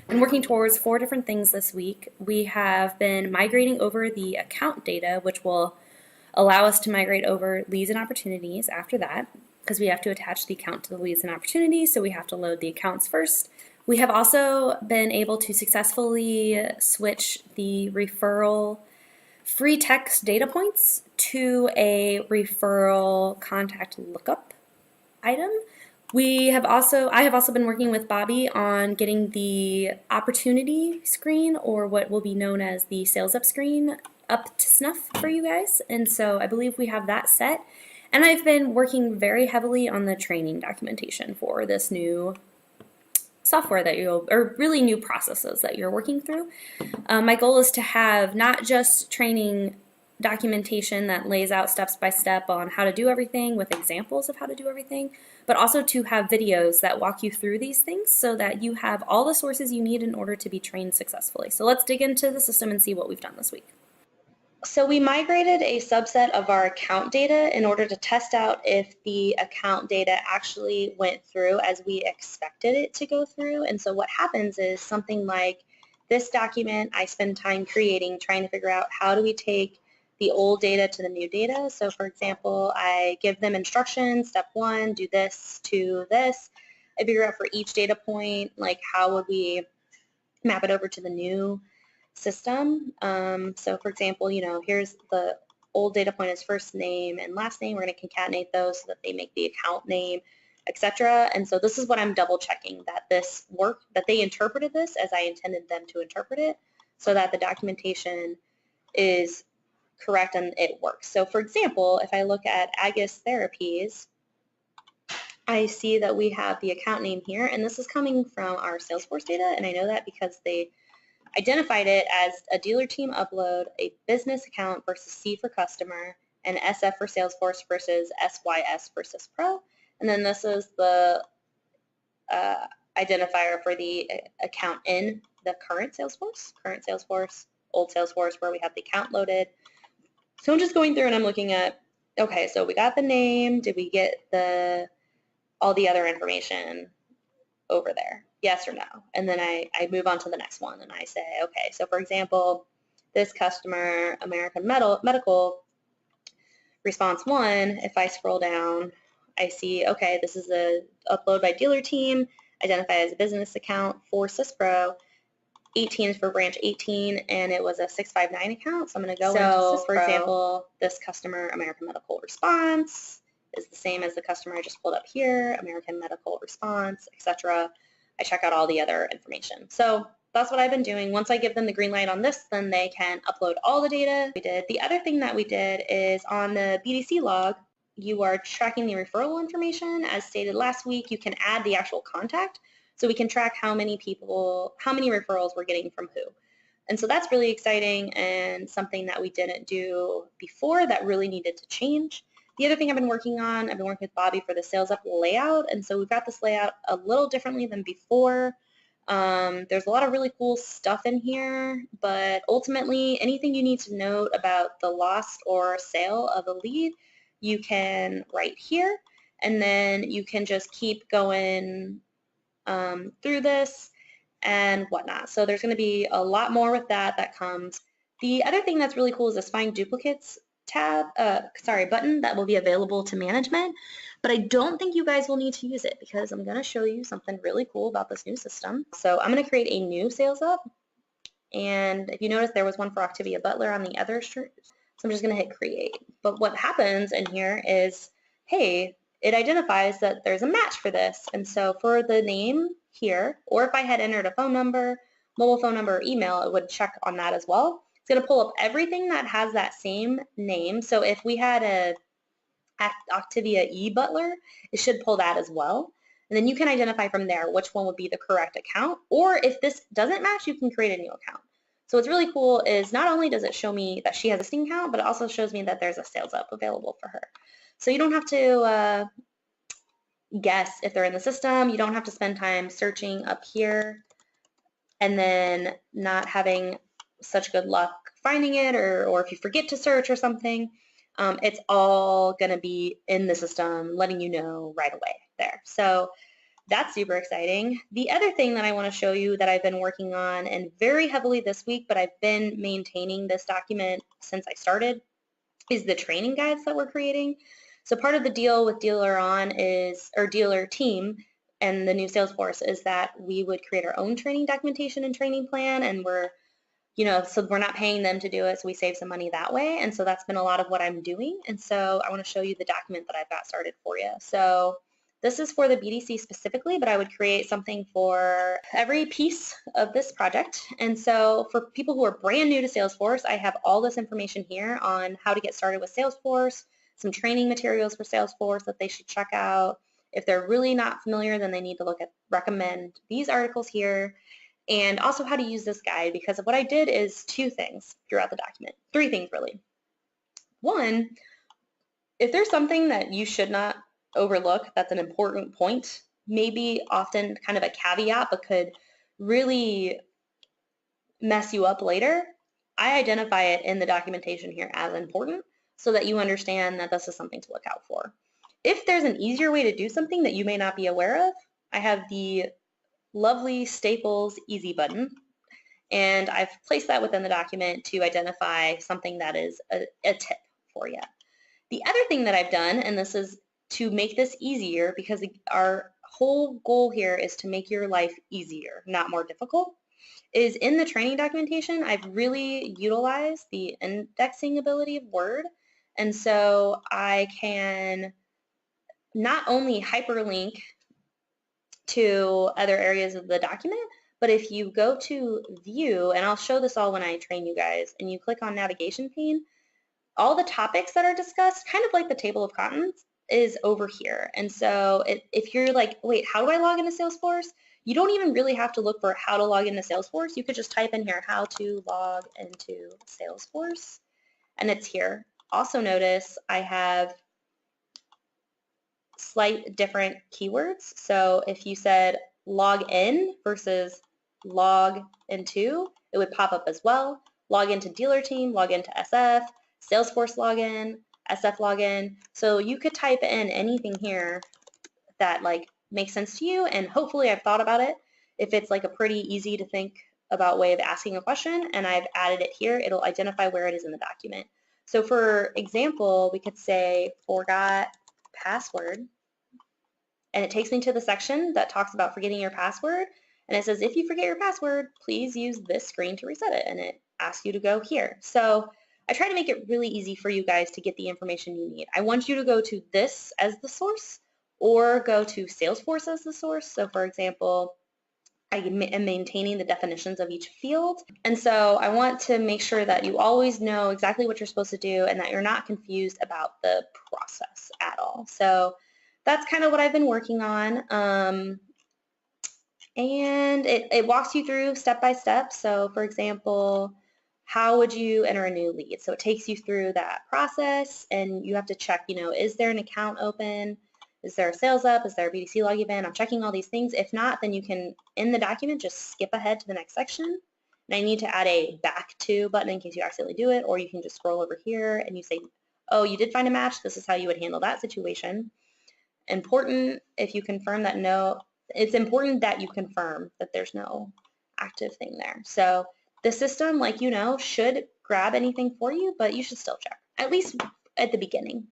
been working towards 4 different things this week. We have been migrating over the account data, which will allow us to migrate over leads and opportunities after that, because we have to attach the account to the leads and opportunities, so we have to load the accounts first. We have also been able to successfully switch the referral free text data points to a referral contact lookup item. I have also been working with Bobby on getting the opportunity screen, or what will be known as the sales up screen, up to snuff for you guys. And so I believe we have that set. And I've been working very heavily on the training documentation for this new software or really new processes that you're working through. My goal is to have not just training documentation that lays out steps by step on how to do everything with examples of how to do everything, but also to have videos that walk you through these things so that you have all the sources you need in order to be trained successfully. So let's dig into the system and see what we've done this week. So we migrated a subset of our account data in order to test out if the account data actually went through as we expected it to go through. And so what happens is something like this document I spend time creating, trying to figure out how do we take the old data to the new data. So for example, I give them instructions, step 1, do this to this. I figure out for each data point, like how would we map it over to the new system. So for example, here's the old data point is first name and last name. We're going to concatenate those so that they make the account name, etc. And so this is what I'm double checking, that this worked, that they interpreted this as I intended them to interpret it, so that the documentation is correct and it works. So for example, if I look at Agus Therapies, I see that we have the account name here, and this is coming from our Salesforce data, and I know that because they identified it as a dealer team upload, a business account versus C for customer, and SF for Salesforce versus SYS for SysPro. And then this is the identifier for the account in the current Salesforce, old Salesforce, where we have the account loaded. So I'm just going through and I'm looking at, okay, so we got the name. Did we get all the other information over there? Yes or no? And then I move on to the next one and I say, okay, so for example, this customer, American Medical, response 1, if I scroll down, I see, okay, this is a upload by dealer team, identified as a business account for SysPro, 18 is for branch 18, and it was a 659 account, so I'm going to go into SysPro. For example, this customer, American Medical response, is the same as the customer I just pulled up here, American Medical response, etc. I check out all the other information. So that's what I've been doing. Once I give them the green light on this, then they can upload all the data we did. The other thing that we did is on the BDC log, you are tracking the referral information. As stated last week, you can add the actual contact, so we can track how many referrals we're getting from who. And so that's really exciting and something that we didn't do before that really needed to change. The other thing I've been working with Bobby for the Sales Up layout, and so we've got this layout a little differently than before. There's a lot of really cool stuff in here, but ultimately anything you need to note about the loss or sale of a lead, you can write here, and then you can just keep going through this and whatnot. So there's going to be a lot more with that comes. The other thing that's really cool is this Find Duplicates button that will be available to management, but I don't think you guys will need to use it because I'm going to show you something really cool about this new system. So I'm going to create a new Sales Up, and if you notice there was one for Octavia Butler on the other shirt, so I'm just going to hit create. But what happens in here is, hey, it identifies that there's a match for this, and so for the name here, or if I had entered a phone number, mobile phone number, or email, it would check on that as well. It's going to pull up everything that has that same name. So if we had a Octavia E. Butler, it should pull that as well. And then you can identify from there which one would be the correct account. Or if this doesn't match, you can create a new account. So what's really cool is not only does it show me that she has a listing account, but it also shows me that there's a Sales Up available for her. So you don't have to guess if they're in the system. You don't have to spend time searching up here and then not having such good luck finding it, or if you forget to search or something, it's all going to be in the system letting you know right away there. So that's super exciting. The other thing that I want to show you that I've been working on and very heavily this week, but I've been maintaining this document since I started, is the training guides that we're creating. So part of the deal with Dealer On is, or Dealer Team and the new Salesforce, is that we would create our own training documentation and training plan, and we're, so we're not paying them to do it, so we save some money that way. And so that's been a lot of what I'm doing. And so I want to show you the document that I've got started for you. So this is for the BDC specifically, but I would create something for every piece of this project. And so for people who are brand new to Salesforce, I have all this information here on how to get started with Salesforce, some training materials for Salesforce that they should check out. If they're really not familiar, then they need to recommend these articles here, and also how to use this guide, because what I did is 2 things throughout the document. 3 things really. 1, if there's something that you should not overlook that's an important point, maybe often kind of a caveat but could really mess you up later, I identify it in the documentation here as important so that you understand that this is something to look out for. If there's an easier way to do something that you may not be aware of, I have the lovely Staples Easy button, and I've placed that within the document to identify something that is a tip for you. The other thing that I've done, and this is to make this easier, because our whole goal here is to make your life easier, not more difficult, is in the training documentation, I've really utilized the indexing ability of Word. And so I can not only hyperlink to other areas of the document, but if you go to View, and I'll show this all when I train you guys, and you click on Navigation pane, all the topics that are discussed, kind of like the table of contents, is over here. And so if you're like, wait, how do I log into Salesforce? You don't even really have to look for how to log into Salesforce. You could just type in here, how to log into Salesforce, and it's here. Also notice I have slight different keywords. So if you said log in versus log into, it would pop up as well. Log into Dealer Team, log into SF, Salesforce login, SF login. So you could type in anything here that makes sense to you, and hopefully I've thought about it. If it's a pretty easy to think about way of asking a question and I've added it here, it'll identify where it is in the document. So for example, we could say forgot password, and it takes me to the section that talks about forgetting your password, and it says if you forget your password, please use this screen to reset it, and it asks you to go here. So I try to make it really easy for you guys to get the information you need. I want you to go to this as the source or go to Salesforce as the source. So for example, I am maintaining the definitions of each field. And so I want to make sure that you always know exactly what you're supposed to do and that you're not confused about the process at all. So that's kind of what I've been working on. And it walks you through step by step. So for example, how would you enter a new lead? So it takes you through that process, and you have to check, is there an account open? Is there a sales up? Is there a BDC log event? I'm checking all these things. If not, then you can, in the document, just skip ahead to the next section. And I need to add a back to button in case you accidentally do it, or you can just scroll over here and you say, oh, you did find a match. This is how you would handle that situation. Important, if you confirm that it's important that you confirm that there's no active thing there. So the system, should grab anything for you, but you should still check, at least at the beginning.